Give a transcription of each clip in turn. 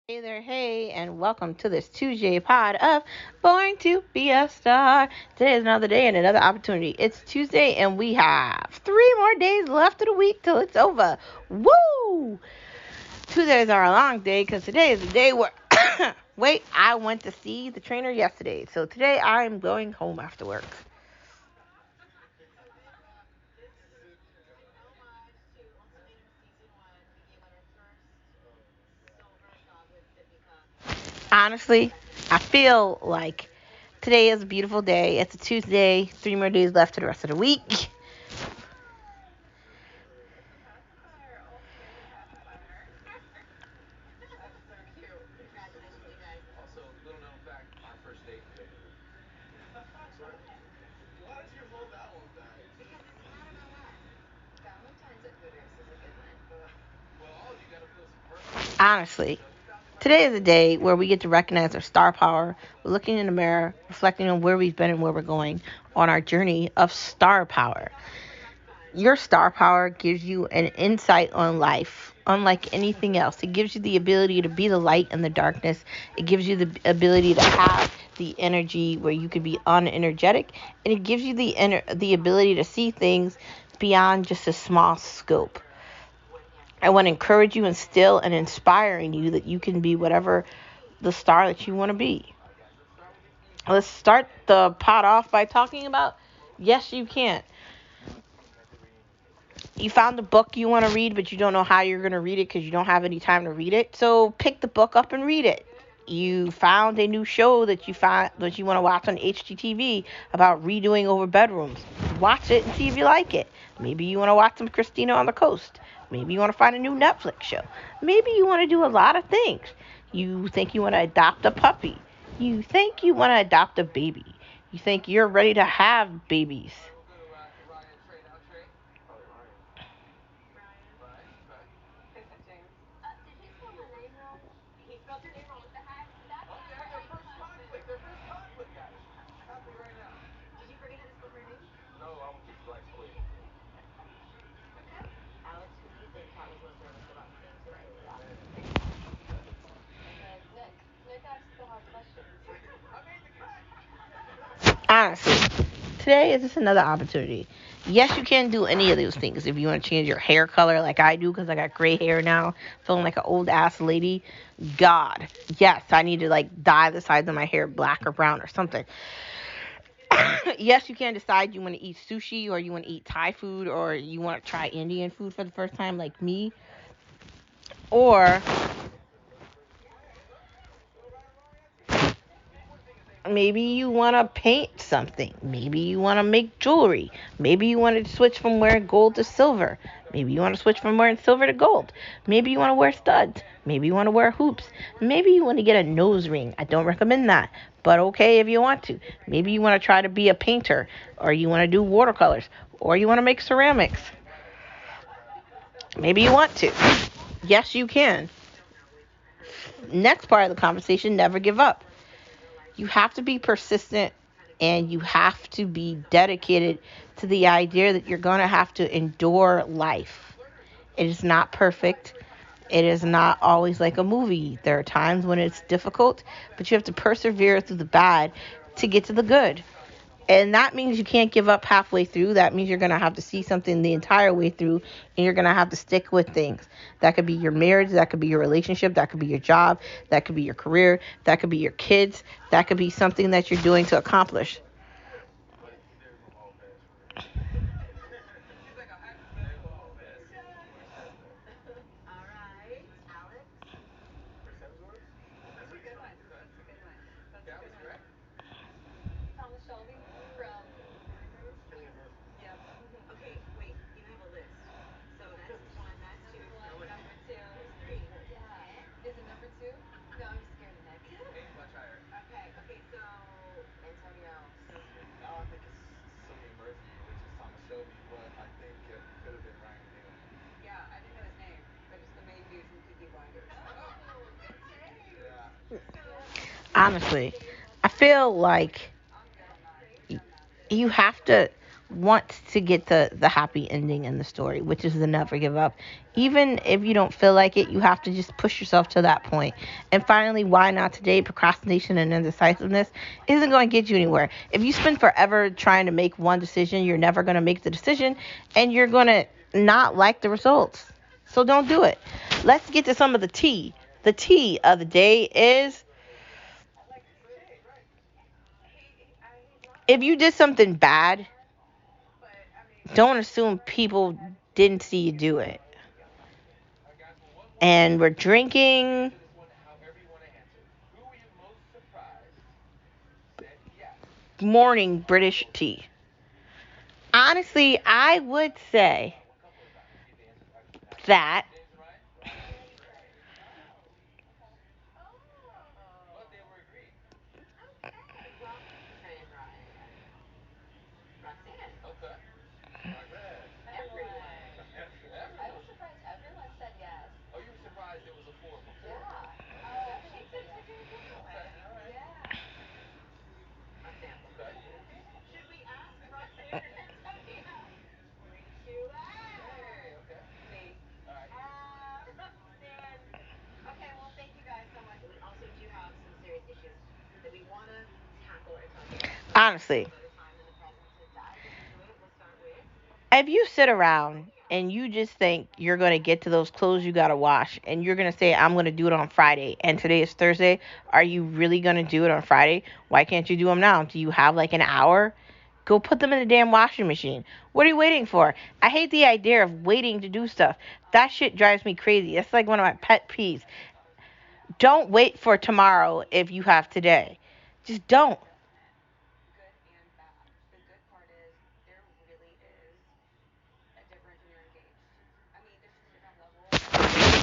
Hey there, hey, and welcome to this Tuesday pod of Born to Be a Star. Today is another day and another opportunity. It's Tuesday, and we have 3 more days left of the week till it's over. Woo! Tuesdays are a long day because today is the day where, wait, I went to see the trainer yesterday. So today I'm going home after work. Honestly, I feel like today is a beautiful day. It's a Tuesday, 3 more days left to the rest of the week. Honestly, today is a day where we get to recognize our star power. We're looking in the mirror, reflecting on where we've been and where we're going on our journey of star power. Your star power gives you an insight on life, unlike anything else. It gives you the ability to be the light in the darkness. It gives you the ability to have the energy where you can be unenergetic, and it gives you the ability to see things beyond just a small scope. I want to encourage you, instill, and inspire in you that you can be whatever the star that you want to be. Let's start the pot off by talking about yes, you can. You found a book you want to read, but you don't know how you're going to read it because you don't have any time to read it. So pick the book up and read it. You found a new show that you want to watch on HGTV about redoing over bedrooms. Watch it and see if you like it. Maybe you want to watch some Christina on the Coast. Maybe you want to find a new Netflix show. Maybe you want to do a lot of things. You think you want to adopt a puppy. You think you want to adopt a baby. You think you're ready to have babies. Honestly, today is just another opportunity. Yes, you can do any of those things. If you want to change your hair color like I do, because I got gray hair now, feeling like an old ass lady. God, yes, I need to like dye the sides of my hair black or brown or something. Yes, you can decide you want to eat sushi or you want to eat Thai food or you want to try Indian food for the first time like me. Or maybe you want to paint something. Maybe you want to make jewelry. Maybe you want to switch from wearing gold to silver. Maybe you want to switch from wearing silver to gold. Maybe you want to wear studs. Maybe you want to wear hoops. Maybe you want to get a nose ring. I don't recommend that, but okay if you want to. Maybe you want to try to be a painter, or you want to do watercolors, or you want to make ceramics. Maybe you want to. Yes, you can. Next part of the conversation, never give up. You have to be persistent and you have to be dedicated to the idea that you're going to have to endure life. It is not perfect. It is not always like a movie. There are times when it's difficult, but you have to persevere through the bad to get to the good. And that means you can't give up halfway through. That means you're going to have to see something the entire way through, and you're going to have to stick with things. That could be your marriage, that could be your relationship, that could be your job, that could be your career, that could be your kids, that could be something that you're doing to accomplish. Honestly, I feel like you have to. wants to get the happy ending in the story, which is the never give up. Even if you don't feel like it, you have to just push yourself to that point. And finally, why not today? Procrastination and indecisiveness isn't going to get you anywhere. If you spend forever trying to make one decision, you're never going to make the decision, and you're going to not like the results. So don't do it. Let's get to some of the tea. The tea of the day is, if you did something bad, don't assume people didn't see you do it. And we're drinking morning British tea. Honestly, I would say that honestly, if you sit around and you just think you're going to get to those clothes you got to wash and you're going to say, I'm going to do it on Friday, and today is Thursday, are you really going to do it on Friday? Why can't you do them now? Do you have like an hour? Go put them in the damn washing machine. What are you waiting for? I hate the idea of waiting to do stuff. That shit drives me crazy. It's like one of my pet peeves. Don't wait for tomorrow if you have today. Just don't.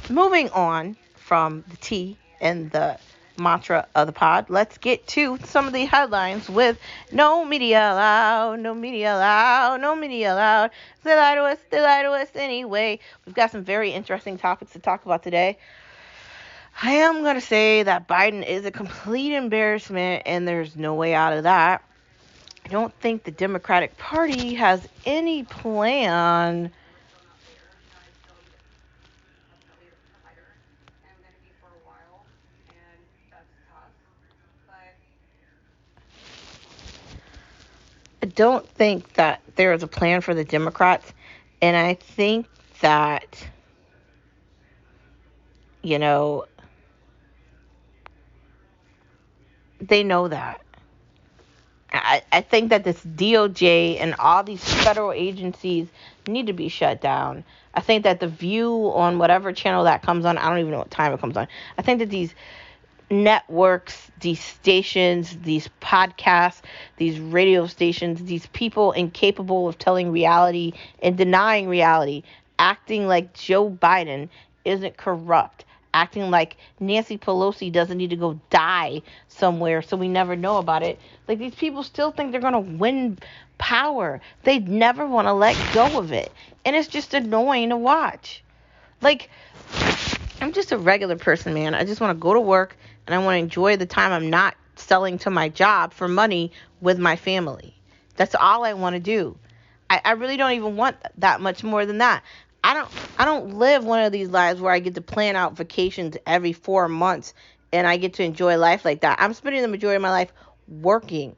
Moving on from the tea and the mantra of the pod, let's get to some of the headlines with no media allowed, no media allowed, no media allowed. They lie to us anyway. We've got some very interesting topics to talk about today. I am going to say that Biden is a complete embarrassment, and there's no way out of that. I don't think the Democratic Party has any plan I don't think that there is a plan for the Democrats, and I think that, you know, they know that. I think that this DOJ and all these federal agencies need to be shut down. I think that The View on whatever channel that comes on, I don't even know what time it comes on. I think that these networks, these stations, these podcasts, these radio stations, these people incapable of telling reality and denying reality, acting like Joe Biden isn't corrupt, acting like Nancy Pelosi doesn't need to go die somewhere so we never know about it. Like, these people still think they're going to win power. They never want to let go of it. And it's just annoying to watch. Like, I'm just a regular person, man. I just want to go to work and I want to enjoy the time I'm not selling to my job for money with my family. That's all I want to do. I really don't even want that much more than that. I don't live one of these lives where I get to plan out vacations every 4 months and I get to enjoy life like that. I'm spending the majority of my life working,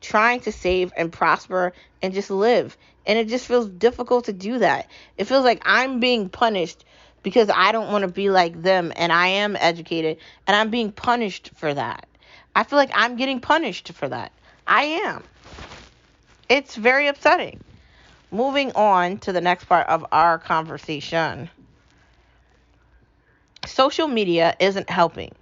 trying to save and prosper and just live. And it just feels difficult to do that. It feels like I'm being punished because I don't want to be like them, and I am educated and I'm being punished for that. I feel like I'm getting punished for that. I am. It's very upsetting. Moving on to the next part of our conversation. Social media isn't helping.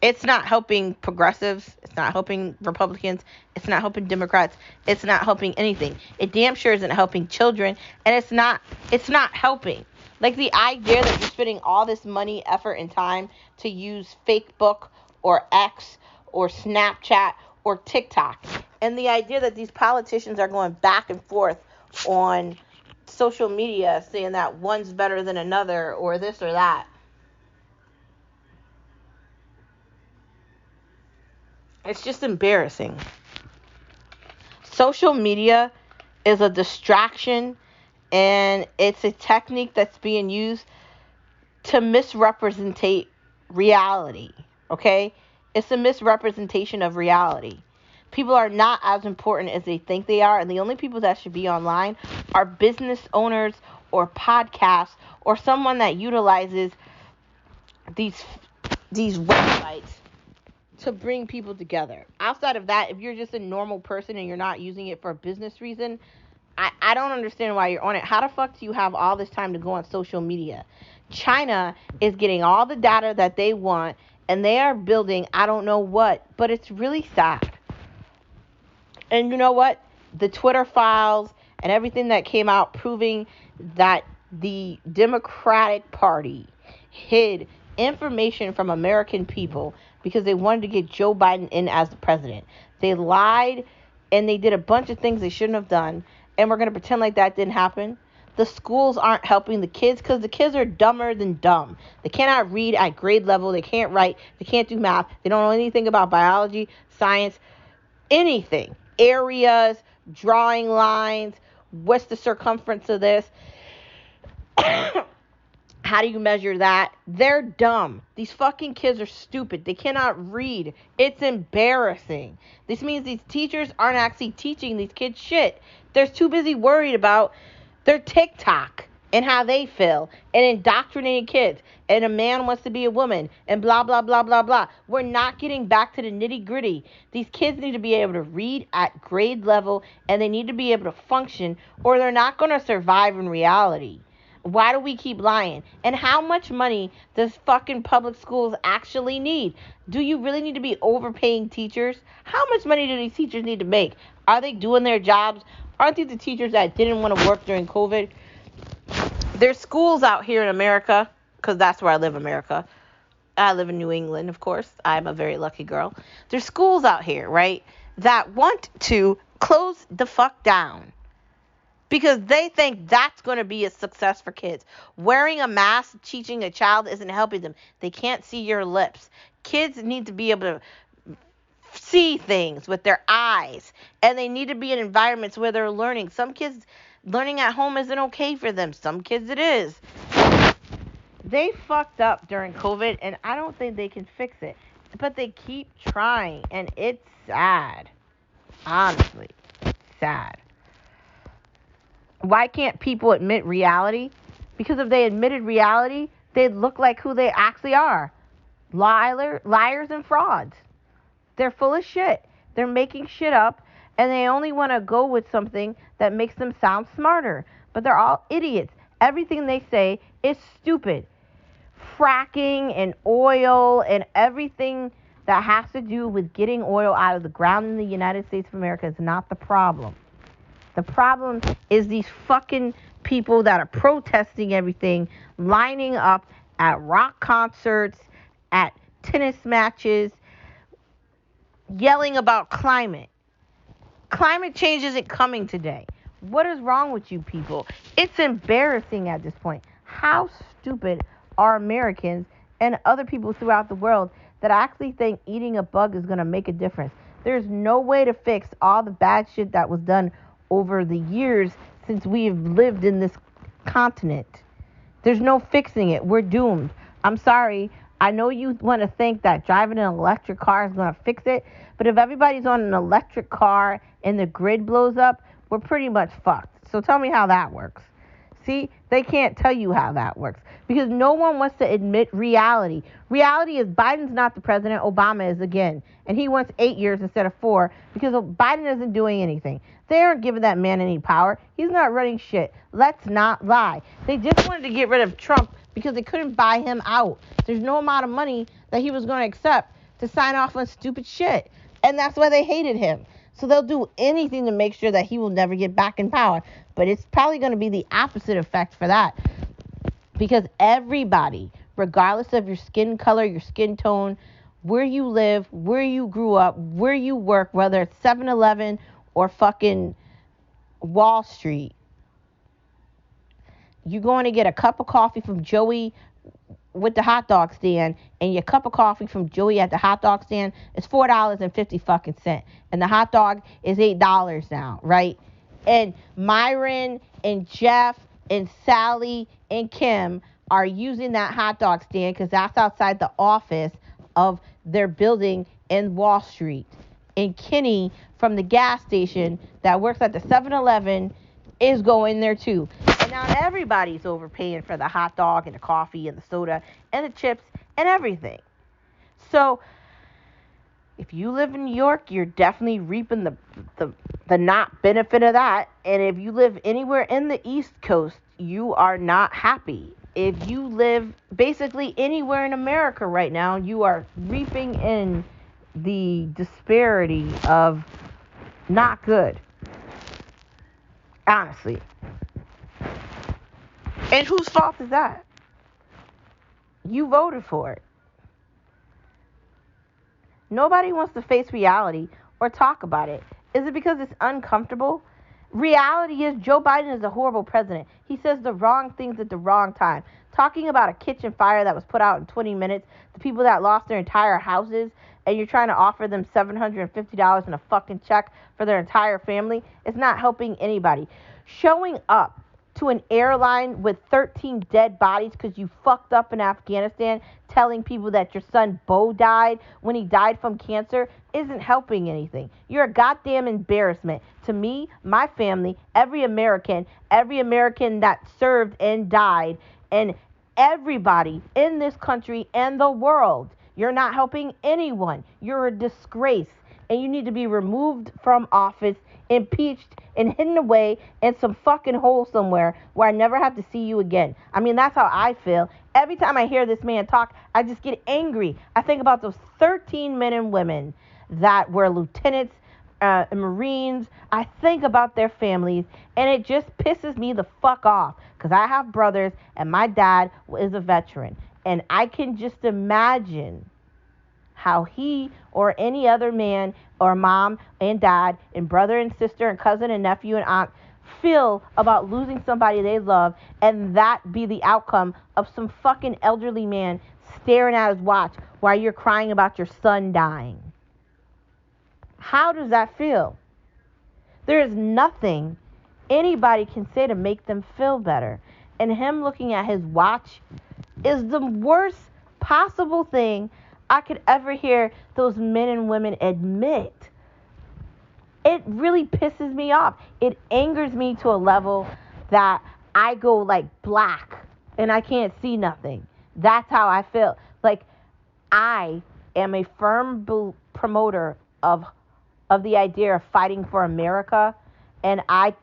It's not helping progressives. It's not helping Republicans. It's not helping Democrats. It's not helping anything. It damn sure isn't helping children. And it's not helping. Like, the idea that you're spending all this money, effort, and time to use Facebook or X or Snapchat or TikTok. And the idea that these politicians are going back and forth on social media saying that one's better than another or this or that. It's just embarrassing. Social media is a distraction, and it's a technique that's being used to misrepresentate reality. Okay? It's a misrepresentation of reality. People are not as important as they think they are, and the only people that should be online are business owners or podcasts or someone that utilizes these websites to bring people together. Outside of that, if you're just a normal person and you're not using it for a business reason, I don't understand why you're on it. How the fuck do you have all this time to go on social media? China is getting all the data that they want, and they are building I don't know what, but it's really sad. And you know what? The Twitter files and everything that came out proving that the Democratic Party hid information from American people because they wanted to get Joe Biden in as the president. They lied and they did a bunch of things they shouldn't have done, and we're going to pretend like that didn't happen. The schools aren't helping the kids because the kids are dumber than dumb. They cannot read at grade level. They can't write. They can't do math. They don't know anything about biology, science, anything. Areas, drawing lines, what's the circumference of this? How do you measure that? They're dumb. These fucking kids are stupid. They cannot read. It's embarrassing. This means these teachers aren't actually teaching these kids shit. They're too busy worried about their TikTok and how they feel and indoctrinating kids. And a man wants to be a woman and blah, blah, blah, blah, blah. We're not getting back to the nitty gritty. These kids need to be able to read at grade level, and they need to be able to function, or they're not going to survive in reality. Why do we keep lying? And how much money does fucking public schools actually need? Do you really need to be overpaying teachers? How much money do these teachers need to make? Are they doing their jobs? Aren't these the teachers that didn't want to work during COVID? There's schools out here in America, because that's where I live, America. I live in New England, of course. I'm a very lucky girl. There's schools out here, right, that want to close the fuck down because they think that's going to be a success for kids. Wearing a mask, teaching a child isn't helping them. They can't see your lips. Kids need to be able to see things with their eyes, and they need to be in environments where they're learning. Some kids learning at home isn't okay for them. Some kids it is. They fucked up during COVID, and I don't think they can fix it. But they keep trying, and it's sad. Honestly, sad. Why can't people admit reality? Because if they admitted reality, they'd look like who they actually are. Liars and frauds. They're full of shit. They're making shit up, and they only want to go with something that makes them sound smarter. But they're all idiots. Everything they say is stupid. Fracking and oil and everything that has to do with getting oil out of the ground in the United States of America is not the problem. The problem is these fucking people that are protesting everything, lining up at rock concerts, at tennis matches, yelling about climate. Climate change isn't coming today. What is wrong with you people? It's embarrassing at this point. How stupid are Americans and other people throughout the world that actually think eating a bug is going to make a difference? There's no way to fix all the bad shit that was done over the years since we've lived in this continent. There's no fixing it. We're doomed. I'm sorry. I know you want to think that driving an electric car is going to fix it, but if everybody's on an electric car and the grid blows up, we're pretty much fucked. So tell me how that works. See, they can't tell you how that works because no one wants to admit reality. Reality is Biden's not the president, Obama is again. And he wants 8 years instead of 4 because Biden isn't doing anything. They aren't giving that man any power. He's not running shit. Let's not lie. They just wanted to get rid of Trump because they couldn't buy him out. There's no amount of money that he was going to accept to sign off on stupid shit. And that's why they hated him. So they'll do anything to make sure that he will never get back in power. But it's probably going to be the opposite effect for that. Because everybody, regardless of your skin color, your skin tone, where you live, where you grew up, where you work, whether it's 7-Eleven or fucking Wall Street, you're going to get a cup of coffee from Joey with the hot dog stand, and your cup of coffee from Joey at the hot dog stand is $4.50 fucking cent, and the hot dog is $8 now, right? And Myron and Jeff and Sally and Kim are using that hot dog stand because that's outside the office of their building in Wall Street. And Kenny from the gas station that works at the 7-Eleven is going there too. And now everybody's overpaying for the hot dog and the coffee and the soda and the chips and everything. So if you live in New York, you're definitely reaping the not benefit of that. And if you live anywhere in the East Coast, you are not happy. If you live basically anywhere in America right now, you are reaping in the disparity of not good. Honestly. And whose fault is that? You voted for it. Nobody wants to face reality or talk about it. Is it because it's uncomfortable? Reality is Joe Biden is a horrible president. He says the wrong things at the wrong time. Talking about a kitchen fire that was put out in 20 minutes, the people that lost their entire houses, and you're trying to offer them $750 in a fucking check for their entire family, it's not helping anybody. Showing up to an airline with 13 dead bodies because you fucked up in Afghanistan, telling people that your son Bo died when he died from cancer, isn't helping anything. You're a goddamn embarrassment to me, my family, every American that served and died, and everybody in this country and the world. You're not helping anyone. You're a disgrace, and you need to be removed from office, impeached, and hidden away in some fucking hole somewhere where I never have to see you again. I mean, that's how I feel. Every time I hear this man talk, I just get angry. I think about those 13 men and women that were lieutenants and Marines. I think about their families, and it just pisses me the fuck off because I have brothers, and my dad is a veteran. And I can just imagine how he or any other man or mom and dad and brother and sister and cousin and nephew and aunt feel about losing somebody they love, and that be the outcome of some fucking elderly man staring at his watch while you're crying about your son dying. How does that feel? There is nothing anybody can say to make them feel better. And him looking at his watch is the worst possible thing I could ever hear those men and women admit. It really pisses me off. It angers me to a level that I go like black and I can't see nothing. That's how I feel. Like, I am a firm promoter of the idea of fighting for America, and I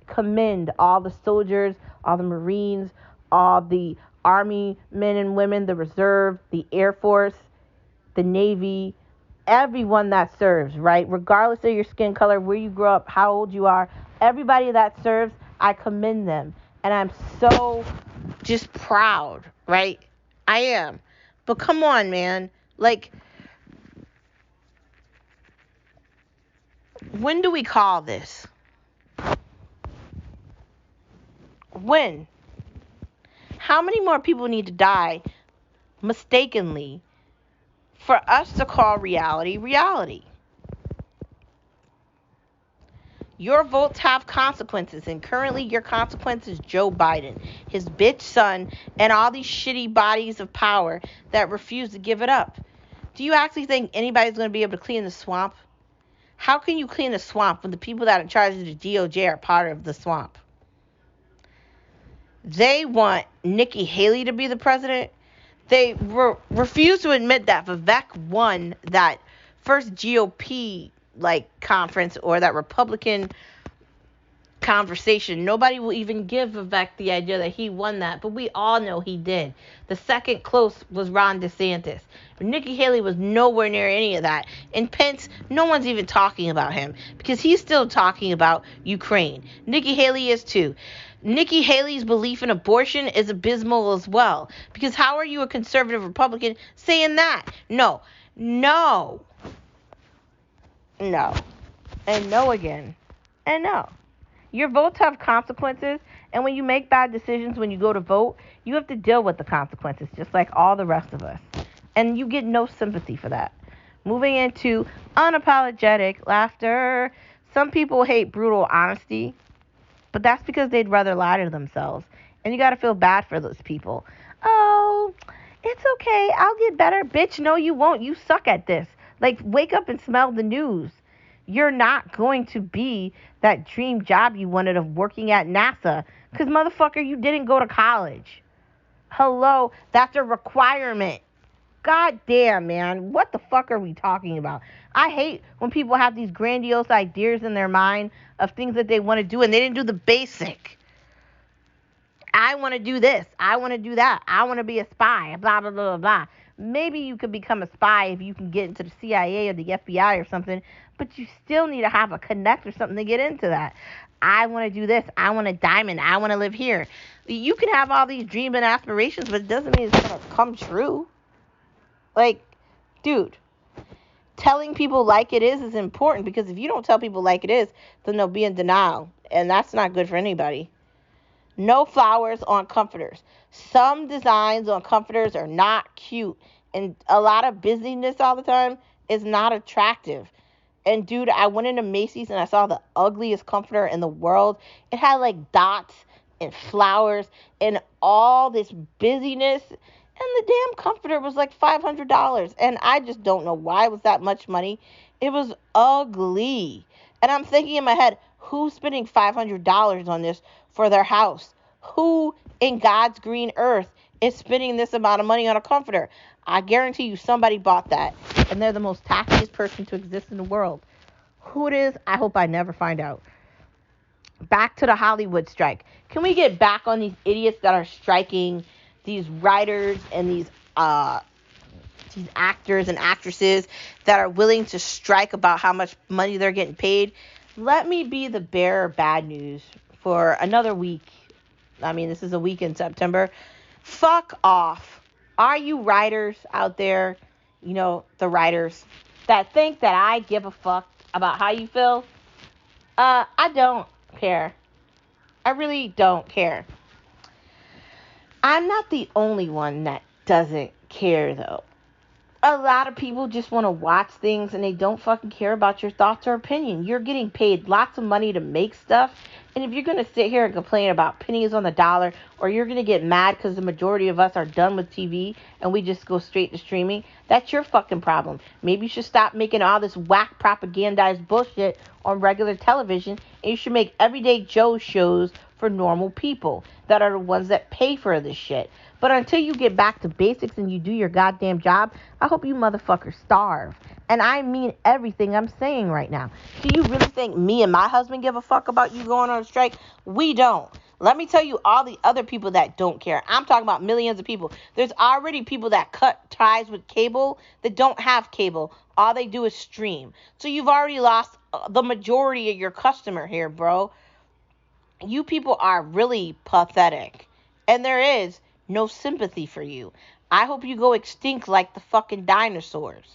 commend all the soldiers, all the Marines, all the Army men and women, the Reserve, the Air Force, the Navy, everyone that serves, right? Regardless of your skin color, where you grew up, how old you are, everybody that serves, I commend them. And I'm so just proud, right? I am. But come on, man. Like, when do we call this? When? How many more people need to die mistakenly for us to call reality reality? Your votes have consequences, and currently your consequence is Joe Biden, his bitch son, and all these shitty bodies of power that refuse to give it up. Do you actually think anybody's going to be able to clean the swamp? How can you clean the swamp when the people that are in charge of the DOJ are part of the swamp? They want Nikki Haley to be the president. They refuse to admit that Vivek won that first GOP conference or that Republican conversation. Nobody will even give Vivek the idea that he won that, but we all know he did. The second close was Ron DeSantis. Nikki Haley was nowhere near any of that. And Pence, no one's even talking about him because he's still talking about Ukraine. Nikki Haley is too. Nikki Haley's belief in abortion is abysmal as well. Because how are you a conservative Republican saying that? No. And no again. And no. Your votes have consequences, and when you make bad decisions when you go to vote, you have to deal with the consequences, just like all the rest of us. And you get no sympathy for that. Moving into unapologetic laughter. Some people hate brutal honesty. But that's because they'd rather lie to themselves. And you got to feel bad for those people. Oh, it's okay. I'll get better. Bitch, no, you won't. You suck at this. Like, wake up and smell the news. You're not going to be that dream job you wanted of working at NASA. Because, motherfucker, you didn't go to college. Hello, that's a requirement. God damn, man. What the fuck are we talking about? I hate when people have these grandiose ideas in their mind of things that they want to do and they didn't do the basic. I want to do this. I want to do that. I want to be a spy. Blah, blah, blah, blah, blah. Maybe you could become a spy if you can get into the CIA or the FBI or something, but you still need to have a connect or something to get into that. I want to do this. I want a diamond. I want to live here. You can have all these dreams and aspirations, but it doesn't mean it's going to come true. Like, dude, telling people like it is important, because if you don't tell people like it is, then they'll be in denial, and that's not good for anybody. No flowers on comforters. Some designs on comforters are not cute, and a lot of busyness all the time is not attractive. And dude, I went into Macy's and I saw the ugliest comforter in the world. It had like dots and flowers and all this busyness. And the damn comforter was like $500. And I just don't know why it was that much money. It was ugly. And I'm thinking in my head, who's spending $500 on this for their house? Who in God's green earth is spending this amount of money on a comforter? I guarantee you somebody bought that. And they're the most taxiest person to exist in the world. Who it is, I hope I never find out. Back to the Hollywood strike. Can we get back on these idiots that are striking? These writers and these actors and actresses that are willing to strike about how much money they're getting paid. Let me be the bearer of bad news for another week. I mean, this is a week in September. Fuck off. Are you writers out there, you know, the writers that think that I give a fuck about how you feel? I don't care. I really don't care. I'm not the only one that doesn't care, though. A lot of people just want to watch things and they don't fucking care about your thoughts or opinion. You're getting paid lots of money to make stuff. And if you're going to sit here and complain about pennies on the dollar, or you're going to get mad because the majority of us are done with TV and we just go straight to streaming, that's your fucking problem. Maybe you should stop making all this whack propagandized bullshit on regular television, and you should make everyday Joe shows for normal people that are the ones that pay for this shit. But until you get back to basics and you do your goddamn job, I hope you motherfuckers starve. And I mean everything I'm saying right now. Do you really think me and my husband give a fuck about you going on a strike? We don't. Let me tell you all the other people that don't care. I'm talking about millions of people. There's already people that cut ties with cable that don't have cable. All they do is stream. So you've already lost the majority of your customer here, bro. You people are really pathetic. And there is no sympathy for you. I hope you go extinct like the fucking dinosaurs,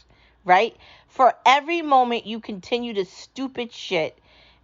right? For every moment you continue to stupid shit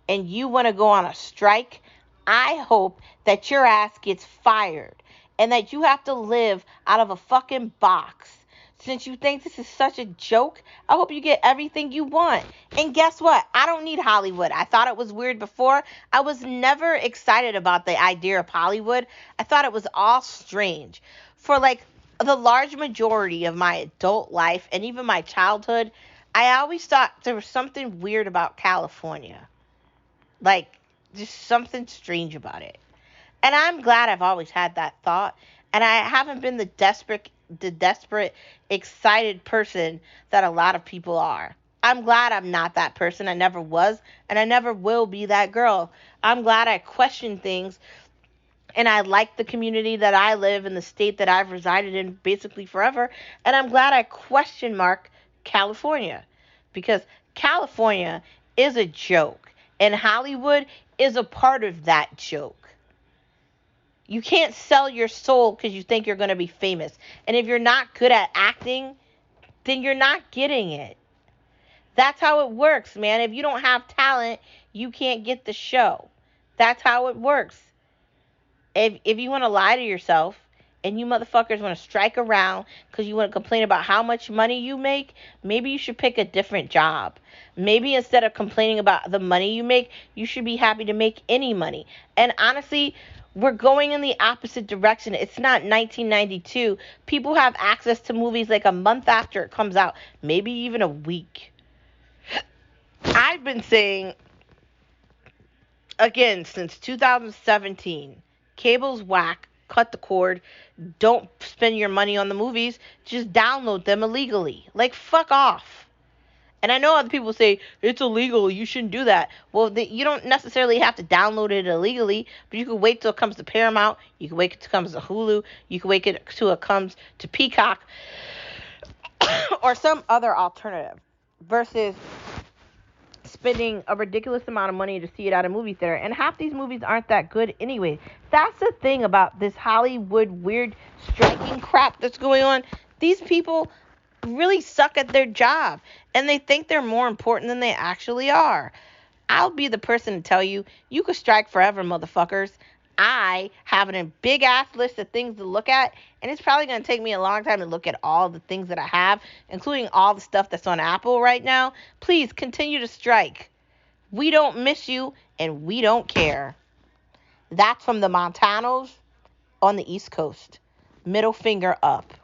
and you want to go on a strike, I hope that your ass gets fired and that you have to live out of a fucking box. Since you think this is such a joke, I hope you get everything you want. And guess what? I don't need Hollywood. I thought it was weird before. I was never excited about the idea of Hollywood. I thought it was all strange. For like the large majority of my adult life and even my childhood, I always thought there was something weird about California. Like, just something strange about it. And I'm glad I've always had that thought. And I haven't been the desperate, excited person that a lot of people are. I'm glad I'm not that person. I never was, and I never will be that girl. I'm glad I question things, and I like the community that I live in, the state that I've resided in basically forever, and I'm glad I question mark California, because California is a joke, and Hollywood is a part of that joke. You can't sell your soul because you think you're going to be famous. And if you're not good at acting, then you're not getting it. That's how it works, man. If you don't have talent, you can't get the show. That's how it works. If you want to lie to yourself and you motherfuckers want to strike around because you want to complain about how much money you make, maybe you should pick a different job. Maybe instead of complaining about the money you make, you should be happy to make any money. And honestly, we're going in the opposite direction. It's not 1992. People have access to movies like a month after it comes out, maybe even a week. I've been saying, again, since 2017, cable's whack, cut the cord, don't spend your money on the movies, just download them illegally. Like, fuck off. And I know other people say, it's illegal, you shouldn't do that. Well, you don't necessarily have to download it illegally, but you can wait till it comes to Paramount, you can wait till it comes to Hulu, you can wait till it comes to Peacock, or some other alternative, versus spending a ridiculous amount of money to see it at a movie theater. And half these movies aren't that good anyway. That's the thing about this Hollywood weird striking crap that's going on. These people really suck at their job, and they think they're more important than they actually are. I'll be the person to tell you, you could strike forever, motherfuckers. I have a big ass list of things to look at, and it's probably going to take me a long time to look at all the things that I have, including all the stuff that's on Apple right now. Please continue to strike. We don't miss you, and we don't care. That's from the Montanos on the East Coast. Middle finger up.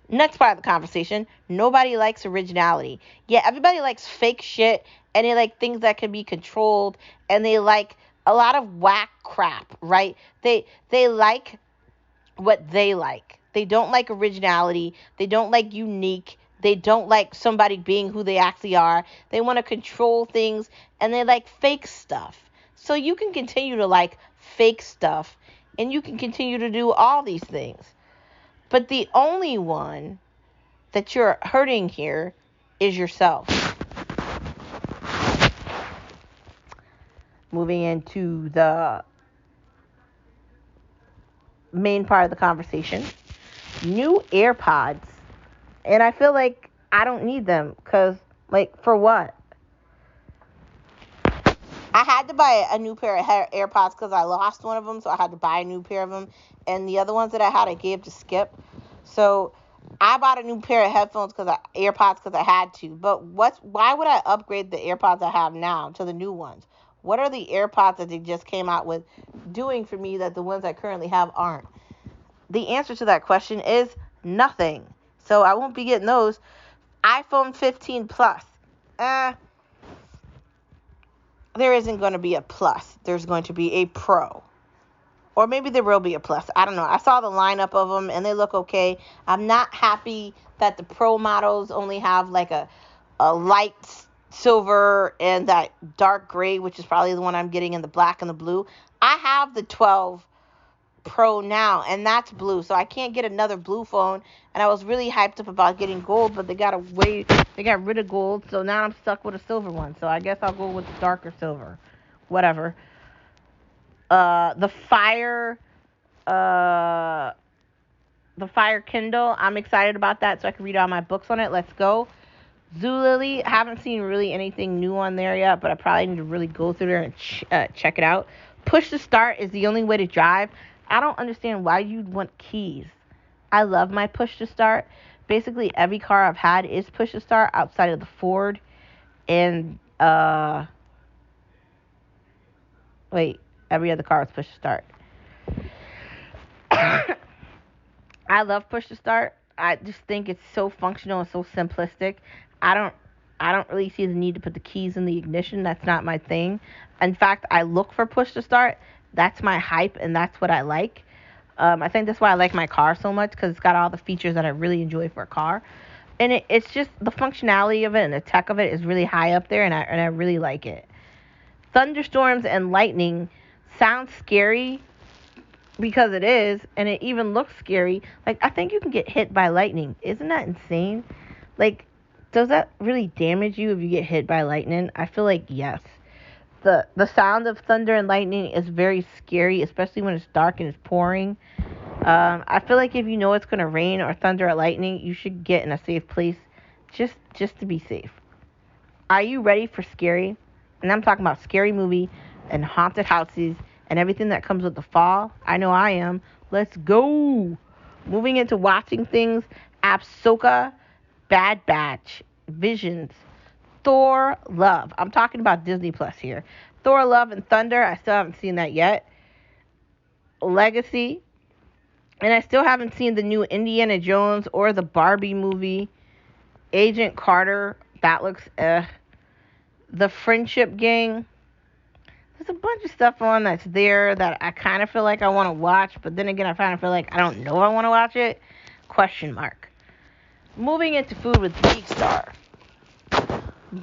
Next part of the conversation, nobody likes originality. Yeah, everybody likes fake shit, and they like things that can be controlled, and they like a lot of whack crap, right? They like what they like. They don't like originality. They don't like unique. They don't like somebody being who they actually are. They want to control things, and they like fake stuff. So you can continue to like fake stuff, and you can continue to do all these things. But the only one that you're hurting here is yourself. Moving into the main part of the conversation. New AirPods. And I feel like I don't need them because, like, for what? I had to buy a new pair of AirPods because I lost one of them, so I had to buy a new pair of them. And the other ones that I had, I gave to Skip. So I bought a new pair of headphones AirPods because I had to. But why would I upgrade the AirPods I have now to the new ones? What are the AirPods that they just came out with doing for me that the ones I currently have aren't? The answer to that question is nothing. So I won't be getting those. iPhone 15 Plus. There isn't going to be a Plus. There's going to be a Pro. Or maybe there will be a Plus. I don't know. I saw the lineup of them, and they look okay. I'm not happy that the Pro models only have like a light silver and that dark gray, which is probably the one I'm getting in the black and the blue. I have the 12 Pro now, and that's blue, so I can't get another blue phone. And I was really hyped up about getting gold, but they got rid of gold, so now I'm stuck with a silver one. So I guess I'll go with the darker silver, whatever. The Fire Kindle, I'm excited about that, so I can read all my books on it. Let's go. Zulily, haven't seen really anything new on there yet, but I probably need to really go through there and check it out. Push to start is the only way to drive. I don't understand why you'd want keys. I love my push to start. Basically, every car I've had is push to start outside of the Ford and every other car is push to start. I love push to start. I just think it's so functional and so simplistic. I don't really see the need to put the keys in the ignition. That's not my thing. In fact, I look for push to start. That's my hype, and that's what I like. I think that's why I like my car so much, because it's got all the features that I really enjoy for a car. And it's just the functionality of it and the tech of it is really high up there, and I really like it. Thunderstorms and lightning sounds scary because it is, and it even looks scary. Like, I think you can get hit by lightning. Isn't that insane? Like, does that really damage you if you get hit by lightning? I feel like yes. The sound of thunder and lightning is very scary, especially when it's dark and it's pouring. I feel like if you know it's going to rain or thunder or lightning, you should get in a safe place just to be safe. Are you ready for scary? And I'm talking about scary movie and haunted houses and everything that comes with the fall. I know I am. Let's go. Moving into watching things. Ahsoka, Bad Batch, Visions, Thor, Love. I'm talking about Disney Plus here. Thor, Love, and Thunder. I still haven't seen that yet. Legacy. And I still haven't seen the new Indiana Jones or the Barbie movie. Agent Carter. That looks The Friendship Gang. There's a bunch of stuff on that's there that I kind of feel like I want to watch, but then again, I kind of feel like I don't know if I want to watch it. Question mark. Moving into food with Geek Star.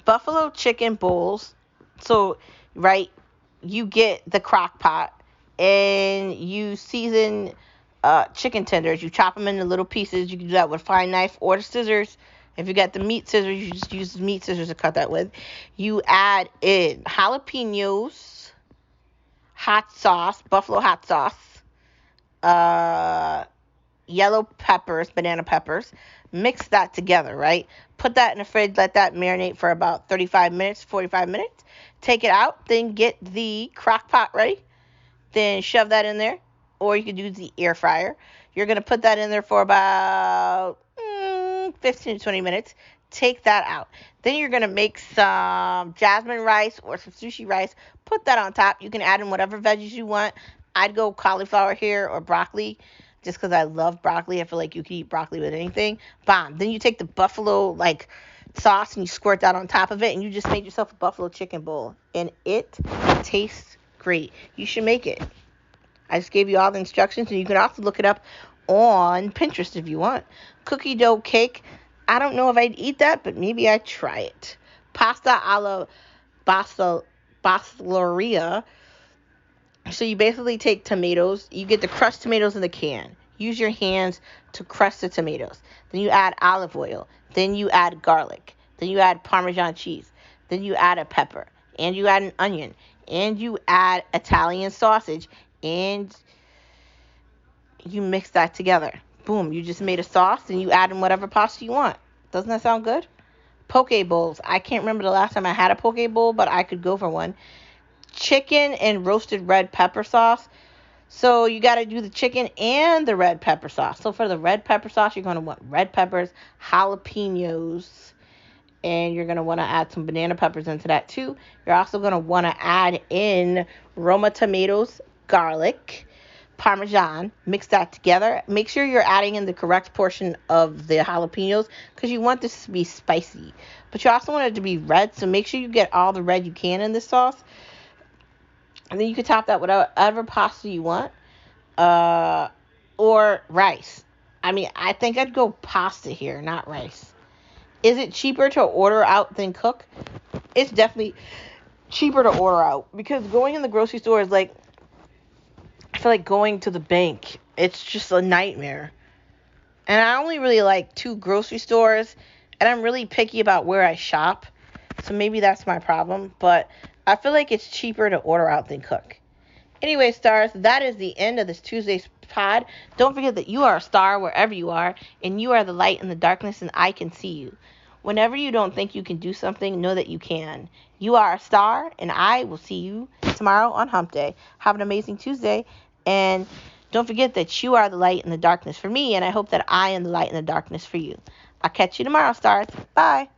Buffalo chicken bowls. So, right, you get the crock pot and you season chicken tenders. You chop them into little pieces. You can do that with a fine knife or the scissors. If you got the meat scissors, you just use the meat scissors to cut that with. You add in jalapenos, hot sauce, buffalo hot sauce, yellow peppers, banana peppers. Mix that together, right? Put that in the fridge, let that marinate for about 35 minutes, 45 minutes. Take it out, then get the crock pot ready. Then shove that in there, or you could use the air fryer. You're going to put that in there for about 15 to 20 minutes. Take that out. Then you're going to make some jasmine rice or some sushi rice. Put that on top. You can add in whatever veggies you want. I'd go cauliflower here or broccoli just because I love broccoli. I feel like you can eat broccoli with anything. Bomb. Then you take the buffalo sauce and you squirt that on top of it, and you just made yourself a buffalo chicken bowl. And it tastes great. You should make it. I just gave you all the instructions, and you can also look it up on Pinterest if you want. Cookie dough cake. I don't know if I'd eat that, but maybe I'd try it. Pasta alla bersagliera. So you basically take tomatoes. You get the crushed tomatoes in the can. Use your hands to crush the tomatoes. Then you add olive oil. Then you add garlic. Then you add Parmesan cheese. Then you add a pepper. And you add an onion. And you add Italian sausage. And you mix that together. Boom, you just made a sauce, and you add in whatever pasta you want. Doesn't that sound good? Poke bowls. I can't remember the last time I had a poke bowl, but I could go for one. Chicken and roasted red pepper sauce. So you got to do the chicken and the red pepper sauce. So for the red pepper sauce, you're going to want red peppers, jalapenos, and you're going to want to add some banana peppers into that too. You're also going to want to add in Roma tomatoes, garlic, Parmesan. Mix that together. Make sure you're adding in the correct portion of the jalapenos because you want this to be spicy. But you also want it to be red, so make sure you get all the red you can in this sauce. And then you can top that with whatever pasta you want or rice. I mean, I think I'd go pasta here, not rice. Is it cheaper to order out than cook? It's definitely cheaper to order out because going in the grocery store is like, I feel like going to the bank. It's just a nightmare. And I only really like 2 grocery stores, and I'm really picky about where I shop. So maybe that's my problem. But I feel like it's cheaper to order out than cook. Anyway, stars, that is the end of this Tuesday's pod. Don't forget that you are a star wherever you are, and you are the light in the darkness, and I can see you. Whenever you don't think you can do something, know that you can. You are a star, and I will see you tomorrow on Hump Day. Have an amazing Tuesday, and don't forget that you are the light in the darkness for me, and I hope that I am the light in the darkness for you. I'll catch you tomorrow, stars. Bye.